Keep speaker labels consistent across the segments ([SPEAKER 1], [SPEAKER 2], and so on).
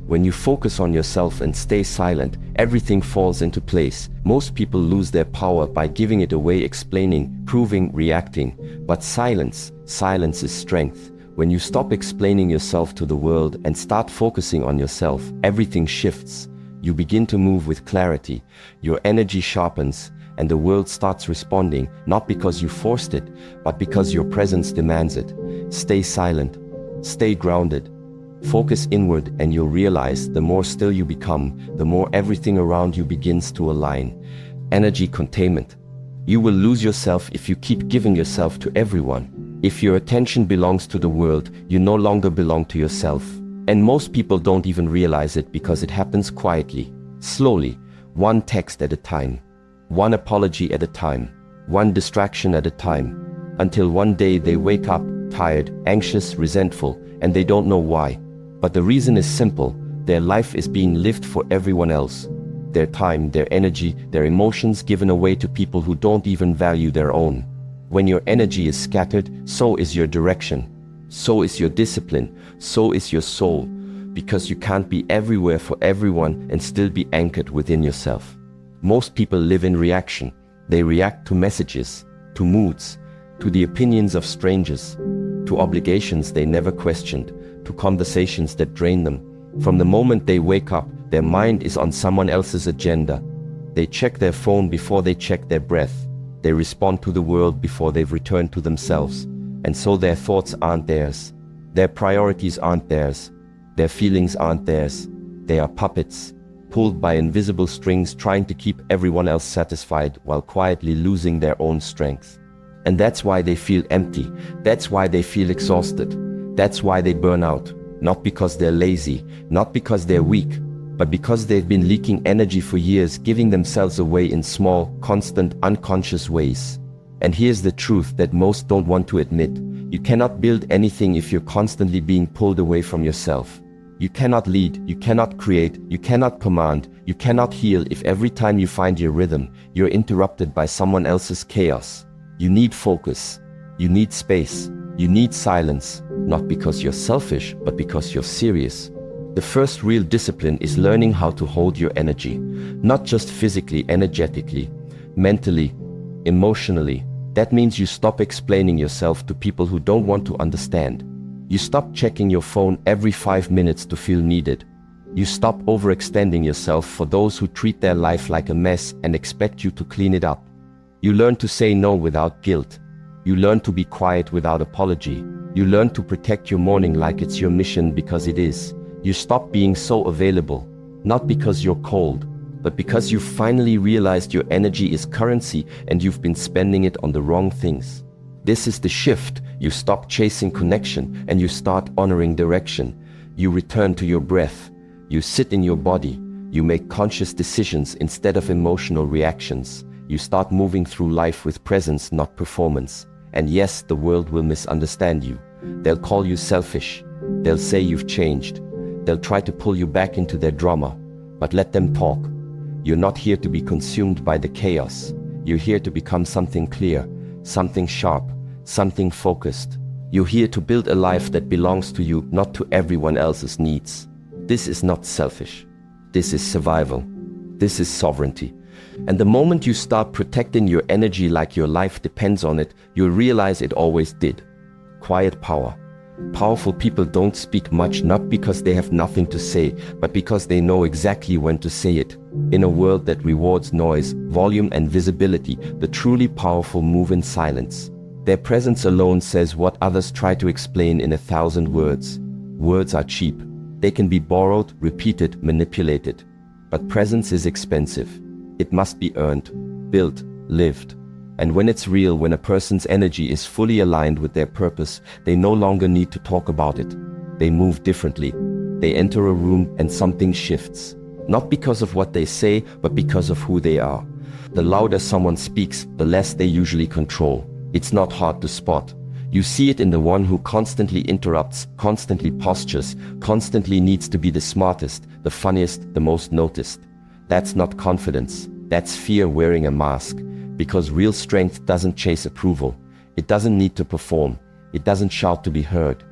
[SPEAKER 1] When you focus on yourself and stay silent, everything falls into place. Most people lose their power by giving it away, explaining, proving, reacting. But silence is strength. When you stop explaining yourself to the world and start focusing on yourself, everything shifts. You begin to move with clarity, your energy sharpens, and the world starts responding, not because you forced it, but because your presence demands it. Stay silent, stay grounded, focus inward, and you'll realize the more still you become, the more everything around you begins to align. Energy containment. You will lose yourself if you keep giving yourself to everyone. If your attention belongs to the world, you no longer belong to yourself. And most people don't even realize it because it happens quietly, slowly, one text at a time, one apology at a time, one distraction at a time, until one day they wake up, tired, anxious, resentful, and they don't know why. But the reason is simple: their life is being lived for everyone else. Their time, their energy, their emotions given away to people who don't even value their own. When your energy is scattered, so is your direction. So is your discipline, so is your soul, because you can't be everywhere for everyone and still be anchored within yourself. Most people live in reaction. They react to messages, to moods, to the opinions of strangers, to obligations they never questioned, to conversations that drain them. From the moment they wake up, their mind is on someone else's agenda. They check their phone before they check their breath. They respond to the world before they've returned to themselves. And so their thoughts aren't theirs. Their priorities aren't theirs. Their feelings aren't theirs. They are puppets, pulled by invisible strings, trying to keep everyone else satisfied while quietly losing their own strength. And that's why they feel empty. That's why they feel exhausted. That's why they burn out. Not because they're lazy, not because they're weak, but because they've been leaking energy for years, giving themselves away in small, constant, unconscious ways. And here's the truth that most don't want to admit: you cannot build anything if you're constantly being pulled away from yourself. You cannot lead, you cannot create, you cannot command, you cannot heal if every time you find your rhythm, you're interrupted by someone else's chaos. You need focus, you need space, you need silence, not because you're selfish, but because you're serious. The first real discipline is learning how to hold your energy, not just physically, energetically, mentally, emotionally. That means you stop explaining yourself to people who don't want to understand. You stop checking your phone every 5 minutes to feel needed. You stop overextending yourself for those who treat their life like a mess and expect you to clean it up. You learn to say no without guilt. You learn to be quiet without apology. You learn to protect your morning like it's your mission, because it is. You stop being so available, not because you're cold, but because you finally realized your energy is currency and you've been spending it on the wrong things. This is the shift. You stop chasing connection and you start honoring direction. You return to your breath. You sit in your body. You make conscious decisions instead of emotional reactions. You start moving through life with presence, not performance. And yes, the world will misunderstand you. They'll call you selfish. They'll say you've changed. They'll try to pull you back into their drama. But let them talk. You're not here to be consumed by the chaos. You're here to become something clear, something sharp, something focused. You're here to build a life that belongs to you, not to everyone else's needs. This is not selfish. This is survival. This is sovereignty. And the moment you start protecting your energy like your life depends on it, you'll realize it always did. Quiet power. Powerful people don't speak much, not because they have nothing to say, but because they know exactly when to say it. In a world that rewards noise, volume, and visibility, the truly powerful move in silence. Their presence alone says what others try to explain in 1,000 words. Words are cheap. They can be borrowed, repeated, manipulated. But presence is expensive. It must be earned, built, lived. And when it's real, when a person's energy is fully aligned with their purpose, they no longer need to talk about it. They move differently. They enter a room and something shifts. Not because of what they say, but because of who they are. The louder someone speaks, the less they usually control. It's not hard to spot. You see it in the one who constantly interrupts, constantly postures, constantly needs to be the smartest, the funniest, the most noticed. That's not confidence. That's fear wearing a mask. Because real strength doesn't chase approval. It doesn't need to perform. It doesn't shout to be heard.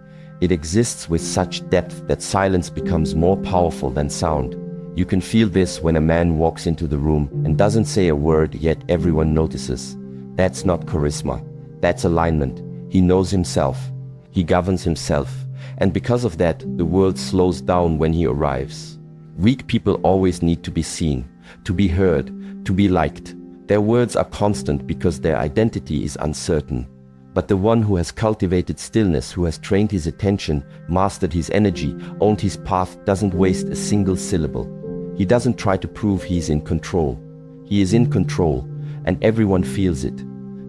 [SPEAKER 1] It exists with such depth that silence becomes more powerful than sound. You can feel this when a man walks into the room and doesn't say a word, yet everyone notices. That's not charisma. That's alignment. He knows himself. He governs himself. And because of that, the world slows down when he arrives. Weak people always need to be seen, to be heard, to be liked. Their words are constant because their identity is uncertain. But the one who has cultivated stillness, who has trained his attention, mastered his energy, owned his path, doesn't waste a single syllable. He doesn't try to prove he's in control. He is in control, and everyone feels it.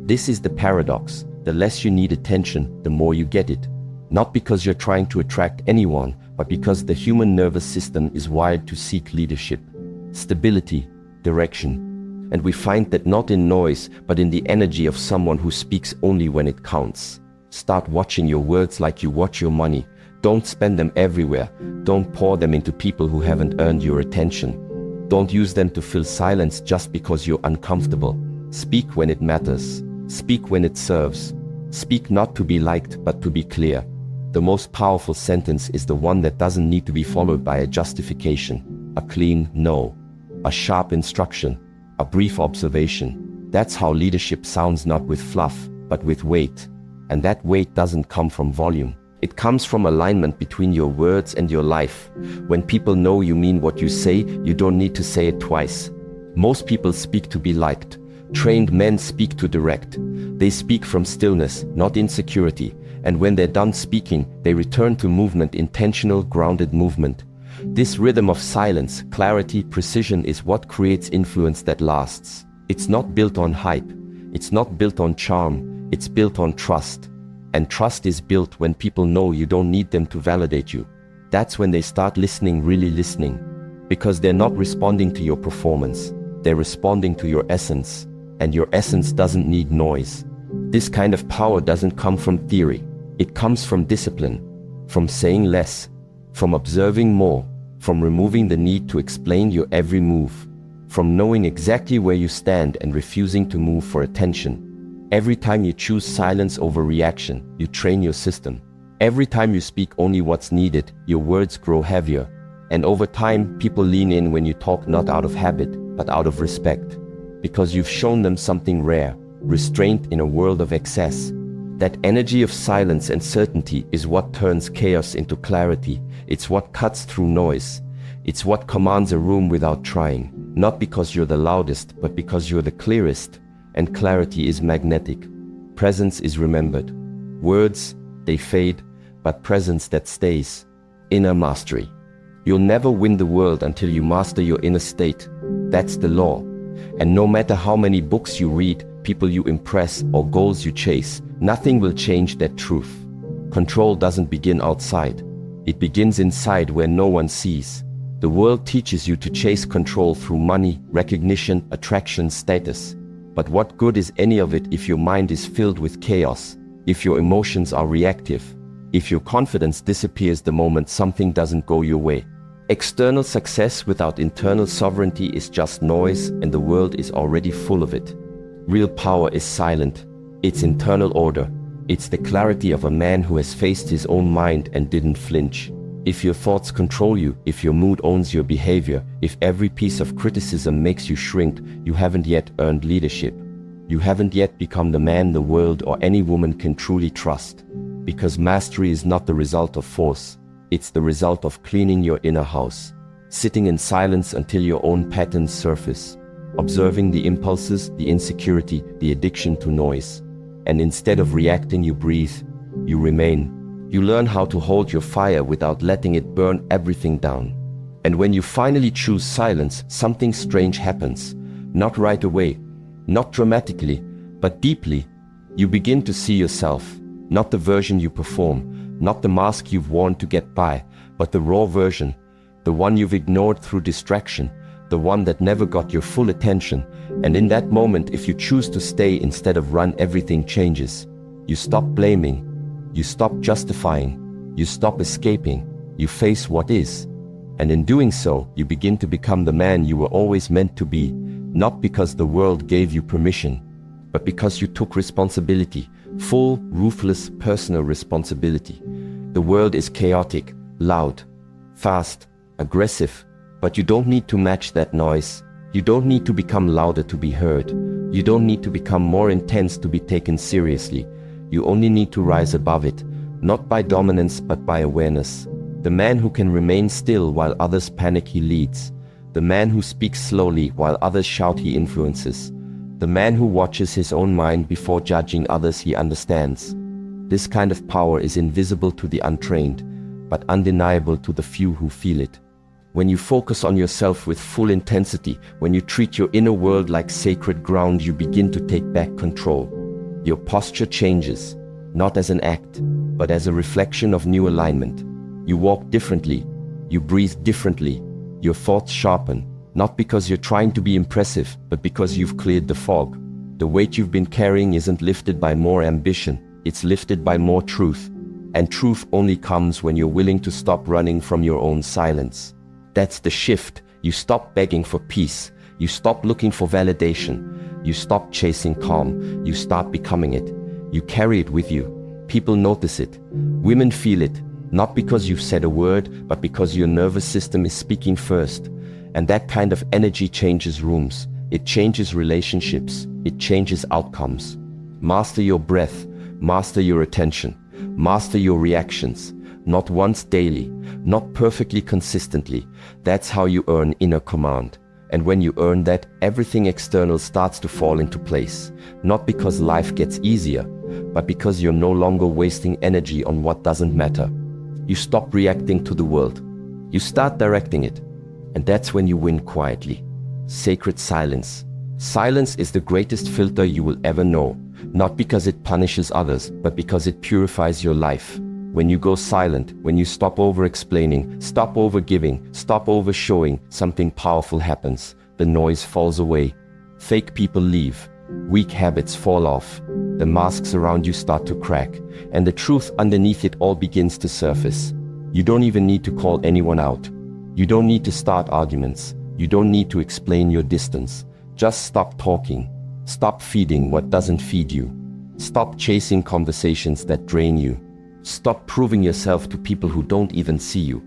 [SPEAKER 1] This is the paradox. The less you need attention, the more you get it. Not because you're trying to attract anyone, but because the human nervous system is wired to seek leadership, stability, direction. And we find that not in noise, but in the energy of someone who speaks only when it counts. Start watching your words like you watch your money. Don't spend them everywhere. Don't pour them into people who haven't earned your attention. Don't use them to fill silence just because you're uncomfortable. Speak when it matters. Speak when it serves. Speak not to be liked, but to be clear. The most powerful sentence is the one that doesn't need to be followed by a justification, a clean no, a sharp instruction, a brief observation. That's how leadership sounds, not with fluff, but with weight. And that weight doesn't come from volume. It comes from alignment between your words and your life. When people know you mean what you say, you don't need to say it twice. Most people speak to be liked. Trained men speak to direct. They speak from stillness, not insecurity. And when they're done speaking, they return to movement, intentional, grounded movement. This rhythm of silence, clarity, precision is what creates influence that lasts. It's not built on hype. It's not built on charm. It's built on trust. And trust is built when people know you don't need them to validate you. That's when they start listening, really listening. Because they're not responding to your performance. They're responding to your essence. And your essence doesn't need noise. This kind of power doesn't come from theory. It comes from discipline, from saying less, from observing more, from removing the need to explain your every move, from knowing exactly where you stand and refusing to move for attention. Every time you choose silence over reaction, you train your system. Every time you speak only what's needed, your words grow heavier. And over time, people lean in when you talk, not out of habit, but out of respect. Because you've shown them something rare, restraint in a world of excess. That energy of silence and certainty is what turns chaos into clarity. It's what cuts through noise. It's what commands a room without trying. Not because you're the loudest, but because you're the clearest. And clarity is magnetic. Presence is remembered. Words, they fade, but presence that stays. Inner mastery. You'll never win the world until you master your inner state. That's the law. And no matter how many books you read, people you impress, or goals you chase, nothing will change that truth. Control doesn't begin outside. It begins inside where no one sees. The world teaches you to chase control through money, recognition, attraction, status. But what good is any of it if your mind is filled with chaos, if your emotions are reactive, if your confidence disappears the moment something doesn't go your way? External success without internal sovereignty is just noise, and the world is already full of it. Real power is silent. It's internal order. It's the clarity of a man who has faced his own mind and didn't flinch. If your thoughts control you, if your mood owns your behavior, if every piece of criticism makes you shrink, you haven't yet earned leadership. You haven't yet become the man the world or any woman can truly trust. Because mastery is not the result of force. It's the result of cleaning your inner house. Sitting in silence until your own patterns surface. Observing the impulses, the insecurity, the addiction to noise. And instead of reacting, you breathe, you remain. You learn how to hold your fire without letting it burn everything down. And when you finally choose silence, something strange happens. Not right away, not dramatically, but deeply. You begin to see yourself, not the version you perform, not the mask you've worn to get by, but the raw version, the one you've ignored through distraction, the one that never got your full attention. And in that moment, if you choose to stay instead of run, everything changes. You stop blaming, you stop justifying, you stop escaping, you face what is. And in doing so, you begin to become the man you were always meant to be, not because the world gave you permission, but because you took responsibility, full, ruthless, personal responsibility. The world is chaotic, loud, fast, aggressive, but you don't need to match that noise. You don't need to become louder to be heard. You don't need to become more intense to be taken seriously. You only need to rise above it, not by dominance but by awareness. The man who can remain still while others panic, he leads. The man who speaks slowly while others shout, he influences. The man who watches his own mind before judging others, he understands. This kind of power is invisible to the untrained, but undeniable to the few who feel it. When you focus on yourself with full intensity, when you treat your inner world like sacred ground, you begin to take back control. Your posture changes, not as an act, but as a reflection of new alignment. You walk differently, you breathe differently, your thoughts sharpen, not because you're trying to be impressive, but because you've cleared the fog. The weight you've been carrying isn't lifted by more ambition, it's lifted by more truth. And truth only comes when you're willing to stop running from your own silence. That's the shift. You stop begging for peace. You stop looking for validation. You stop chasing calm. You start becoming it. You carry it with you. People notice it. Women feel it, not because you've said a word, but because your nervous system is speaking first. And that kind of energy changes rooms. It changes relationships. It changes outcomes. Master your breath. Master your attention. Master your reactions. Not once daily, not perfectly consistently. That's how you earn inner command. And when you earn that, everything external starts to fall into place. Not because life gets easier, but because you're no longer wasting energy on what doesn't matter. You stop reacting to the world. You start directing it. And that's when you win quietly. Sacred silence. Silence is the greatest filter you will ever know. Not because it punishes others, but because it purifies your life. When you go silent, when you stop over-explaining, stop over-giving, stop over-showing, something powerful happens. The noise falls away. Fake people leave. Weak habits fall off. The masks around you start to crack. And the truth underneath it all begins to surface. You don't even need to call anyone out. You don't need to start arguments. You don't need to explain your distance. Just stop talking. Stop feeding what doesn't feed you. Stop chasing conversations that drain you. Stop proving yourself to people who don't even see you.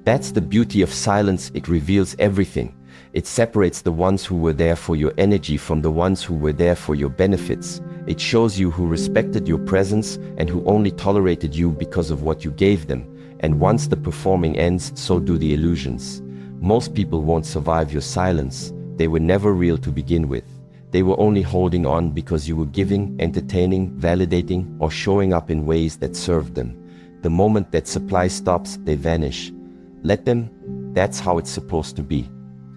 [SPEAKER 1] That's the beauty of silence. It reveals everything. It separates the ones who were there for your energy from the ones who were there for your benefits. It shows you who respected your presence and who only tolerated you because of what you gave them. And once the performing ends, so do the illusions. Most people won't survive your silence. They were never real to begin with. They were only holding on because you were giving, entertaining, validating, or showing up in ways that served them. The moment that supply stops, they vanish. Let them. That's how it's supposed to be.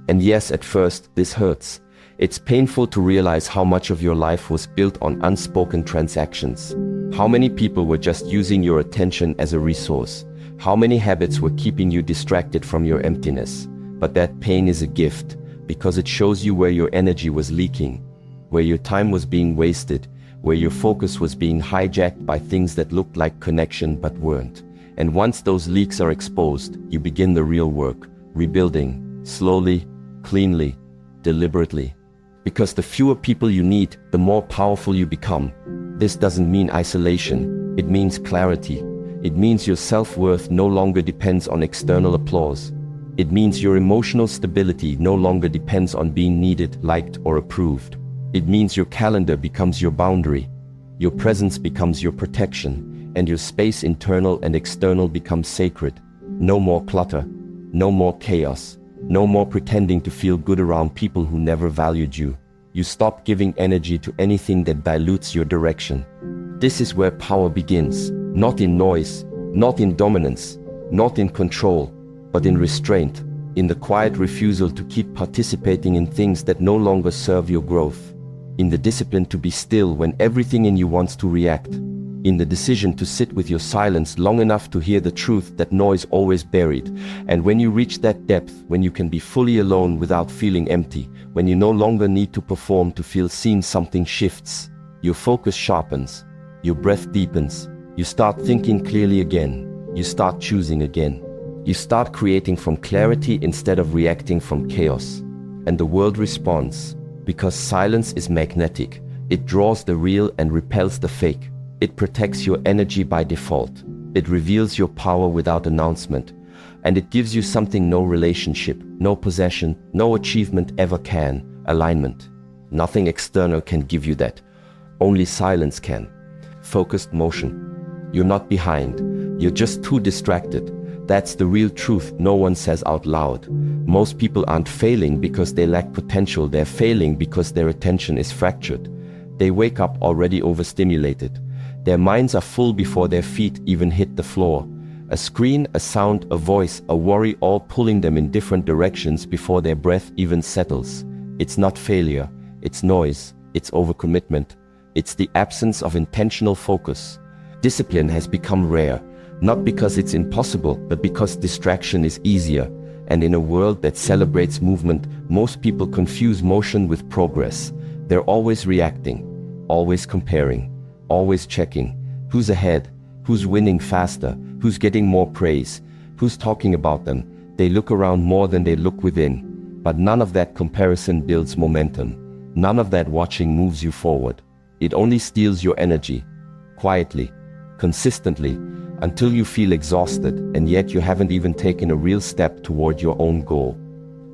[SPEAKER 1] And yes, at first, this hurts. It's painful to realize how much of your life was built on unspoken transactions. How many people were just using your attention as a resource? How many habits were keeping you distracted from your emptiness? But that pain is a gift, because it shows you where your energy was leaking, where your time was being wasted, where your focus was being hijacked by things that looked like connection but weren't. And once those leaks are exposed, you begin the real work, rebuilding, slowly, cleanly, deliberately. Because the fewer people you need, the more powerful you become. This doesn't mean isolation, it means clarity. It means your self-worth no longer depends on external applause. It means your emotional stability no longer depends on being needed, liked, or approved. It means your calendar becomes your boundary. Your presence becomes your protection, and your space, internal and external, becomes sacred. No more clutter, no more chaos, no more pretending to feel good around people who never valued you. You stop giving energy to anything that dilutes your direction. This is where power begins, not in noise, not in dominance, not in control, but in restraint, in the quiet refusal to keep participating in things that no longer serve your growth, in the discipline to be still when everything in you wants to react, in the decision to sit with your silence long enough to hear the truth that noise always buried. And when you reach that depth, when you can be fully alone without feeling empty, when you no longer need to perform to feel seen, something shifts. Your focus sharpens, your breath deepens, you start thinking clearly again, you start choosing again. You start creating from clarity instead of reacting from chaos. And the world responds, because silence is magnetic. It draws the real and repels the fake. It protects your energy by default. It reveals your power without announcement. And it gives you something no relationship, no possession, no achievement ever can: alignment. Nothing external can give you that. Only silence can. Focused motion. You're not behind. You're just too distracted. That's the real truth no one says out loud. Most people aren't failing because they lack potential. They're failing because their attention is fractured. They wake up already overstimulated. Their minds are full before their feet even hit the floor. A screen, a sound, a voice, a worry, all pulling them in different directions before their breath even settles. It's not failure. It's noise. It's overcommitment. It's the absence of intentional focus. Discipline has become rare, not because it's impossible, but because distraction is easier. And in a world that celebrates movement, most people confuse motion with progress. They're always reacting, always comparing, always checking. Who's ahead? Who's winning faster? Who's getting more praise? Who's talking about them? They look around more than they look within. But none of that comparison builds momentum. None of that watching moves you forward. It only steals your energy, quietly, consistently, until you feel exhausted, and yet you haven't even taken a real step toward your own goal.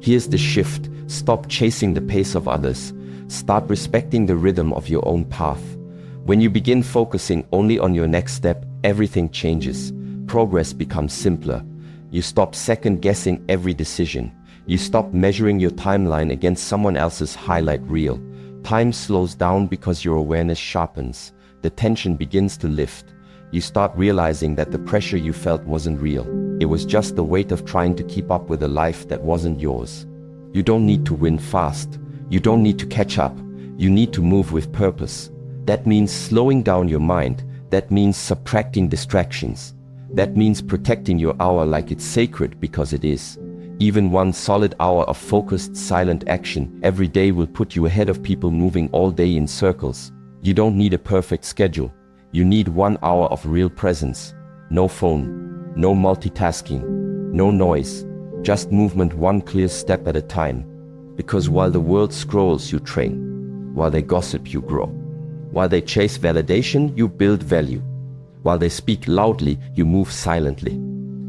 [SPEAKER 1] Here's the shift. Stop chasing the pace of others. Start respecting the rhythm of your own path. When you begin focusing only on your next step, everything changes. Progress becomes simpler. You stop second-guessing every decision. You stop measuring your timeline against someone else's highlight reel. Time slows down because your awareness sharpens. The tension begins to lift. You start realizing that the pressure you felt wasn't real. It was just the weight of trying to keep up with a life that wasn't yours. You don't need to win fast. You don't need to catch up. You need to move with purpose. That means slowing down your mind. That means subtracting distractions. That means protecting your hour like it's sacred, because it is. Even one solid hour of focused, silent action every day will put you ahead of people moving all day in circles. You don't need a perfect schedule. You need 1 hour of real presence. No phone, no multitasking, no noise, just movement, one clear step at a time. Because while the world scrolls, you train. While they gossip, you grow. While they chase validation, you build value. While they speak loudly, you move silently.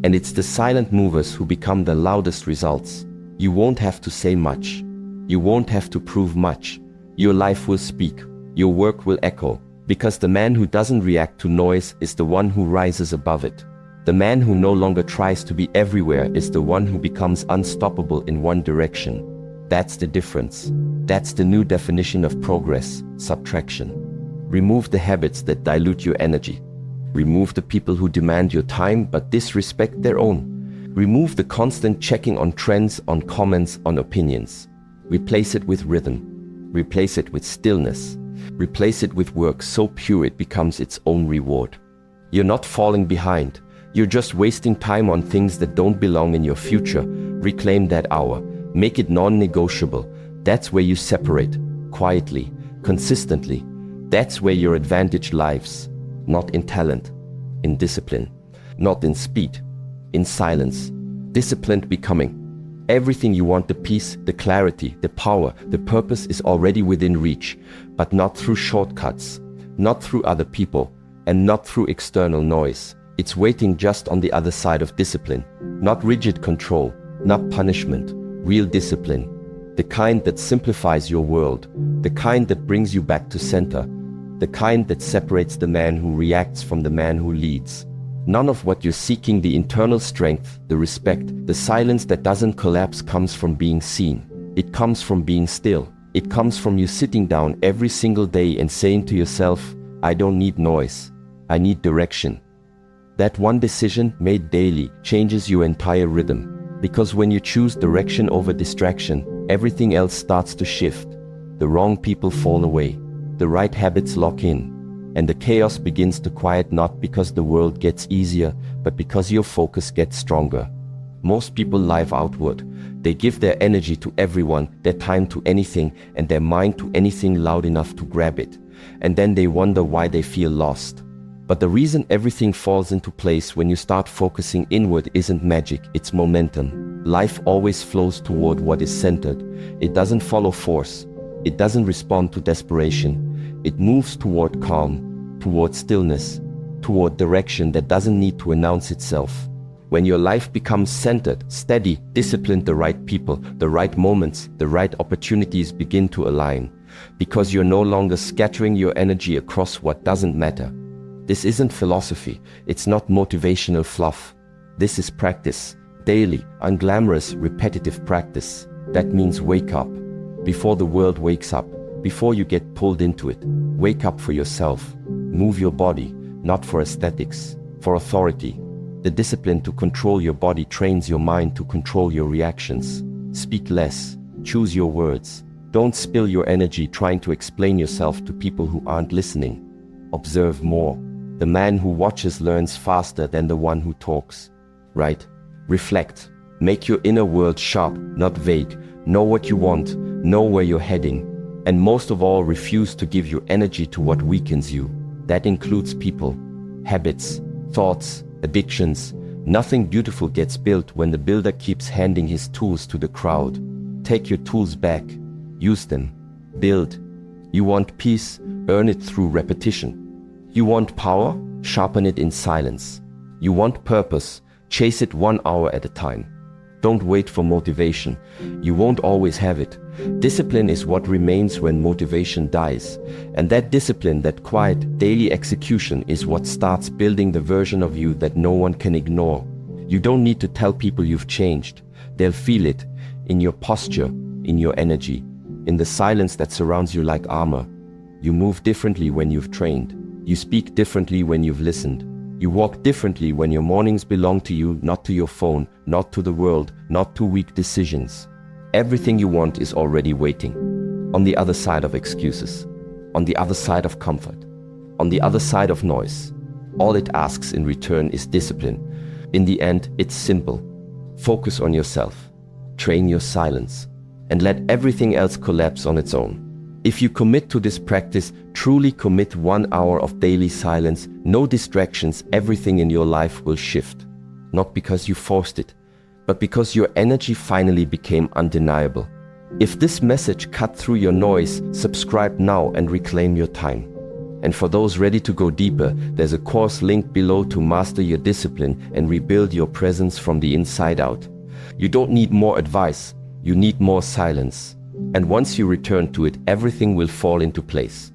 [SPEAKER 1] And it's the silent movers who become the loudest results. You won't have to say much. You won't have to prove much. Your life will speak. Your work will echo. Because the man who doesn't react to noise is the one who rises above it. The man who no longer tries to be everywhere is the one who becomes unstoppable in one direction. That's the difference. That's the new definition of progress: subtraction. Remove the habits that dilute your energy. Remove the people who demand your time but disrespect their own. Remove the constant checking on trends, on comments, on opinions. Replace it with rhythm. Replace it with stillness. Replace it with work so pure it becomes its own reward. You're not falling behind. You're just wasting time on things that don't belong in your future. Reclaim that hour. Make it non-negotiable. That's where you separate. Quietly. Consistently. That's where your advantage lies. Not in talent. In discipline. Not in speed. In silence. Disciplined becoming. Everything you want, the peace, the clarity, the power, the purpose is already within reach, but not through shortcuts, not through other people, and not through external noise. It's waiting just on the other side of discipline. Not rigid control, not punishment, real discipline. The kind that simplifies your world, the kind that brings you back to center, the kind that separates the man who reacts from the man who leads. None of what you're seeking, the internal strength, the respect, the silence that doesn't collapse, comes from being seen. It comes from being still. It comes from you sitting down every single day and saying to yourself, I don't need noise. I need direction. That one decision made daily changes your entire rhythm. Because when you choose direction over distraction, everything else starts to shift. The wrong people fall away. The right habits lock in. And the chaos begins to quiet, not because the world gets easier, but because your focus gets stronger. Most people live outward. They give their energy to everyone, their time to anything, and their mind to anything loud enough to grab it. And then they wonder why they feel lost. But the reason everything falls into place when you start focusing inward isn't magic, it's momentum. Life always flows toward what is centered. It doesn't follow force. It doesn't respond to desperation. It moves toward calm, toward stillness, toward direction that doesn't need to announce itself. When your life becomes centered, steady, disciplined, the right people, the right moments, the right opportunities begin to align. Because you're no longer scattering your energy across what doesn't matter. This isn't philosophy. It's not motivational fluff. This is practice. Daily, unglamorous, repetitive practice. That means wake up. Before the world wakes up. Before you get pulled into it. Wake up for yourself. Move your body, not for aesthetics, for authority. The discipline to control your body trains your mind to control your reactions. Speak less. Choose your words. Don't spill your energy trying to explain yourself to people who aren't listening. Observe more. The man who watches learns faster than the one who talks. Right? Reflect. Make your inner world sharp, not vague. Know what you want. Know where you're heading. And most of all, refuse to give your energy to what weakens you. That includes people, habits, thoughts, addictions. Nothing beautiful gets built when the builder keeps handing his tools to the crowd. Take your tools back. Use them. Build. You want peace? Earn it through repetition. You want power? Sharpen it in silence. You want purpose? Chase it 1 hour at a time. Don't wait for motivation. You won't always have it. Discipline is what remains when motivation dies. And that discipline, that quiet, daily execution is what starts building the version of you that no one can ignore. You don't need to tell people you've changed. They'll feel it in your posture, in your energy, in the silence that surrounds you like armor. You move differently when you've trained. You speak differently when you've listened. You walk differently when your mornings belong to you, not to your phone, not to the world, not to weak decisions. Everything you want is already waiting. On the other side of excuses. On the other side of comfort. On the other side of noise. All it asks in return is discipline. In the end, it's simple. Focus on yourself. Train your silence. And let everything else collapse on its own. If you commit to this practice, truly commit 1 hour of daily silence, no distractions, everything in your life will shift. Not because you forced it, but because your energy finally became undeniable. If this message cut through your noise, subscribe now and reclaim your time. And for those ready to go deeper, there's a course linked below to master your discipline and rebuild your presence from the inside out. You don't need more advice, you need more silence. And once you return to it, everything will fall into place.